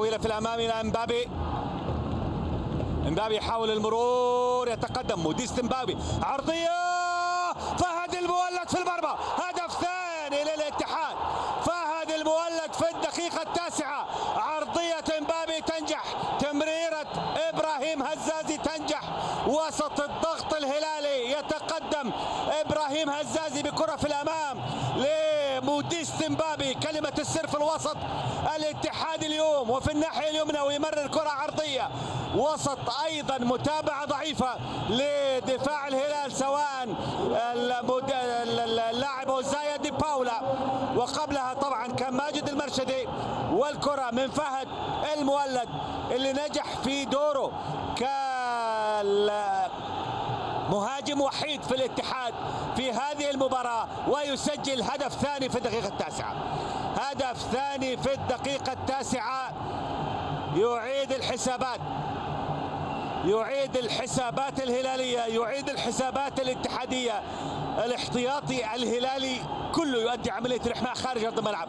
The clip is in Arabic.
طويلة في الأمام إلى امبابي. امبابي يحاول المرور، يتقدم موديست امبابي، عرضية فهد المولد في المرمى، هدف ثاني للاتحاد. فهد المولد في الدقيقة 9، عرضية امبابي تنجح، تمريرة إبراهيم هزازي تنجح، وسط الضغط الهلالي يتقدم إبراهيم هزازي بكرة في الأمام لموديست امبابي. كلمة السر في الوسط الاتحاد اليوم، وفي الناحية اليمنى ويمرر كرة عرضية وسط، أيضا متابعة ضعيفة لدفاع الهلال، سواء اللاعب اوزايا دي باولا، وقبلها طبعا كان ماجد المرشدي، والكرة من فهد المولد اللي نجح في دوره كمهاجم وحيد في الاتحاد في هذه المباراة، ويسجل هدف ثاني في الدقيقة 9. هدف ثاني في الدقيقة 9 يعيد الحسابات الهلالية، يعيد الحسابات الاتحادية. الاحتياطي الهلالي كله يؤدي عملية الإحماء خارج أرض الملعب.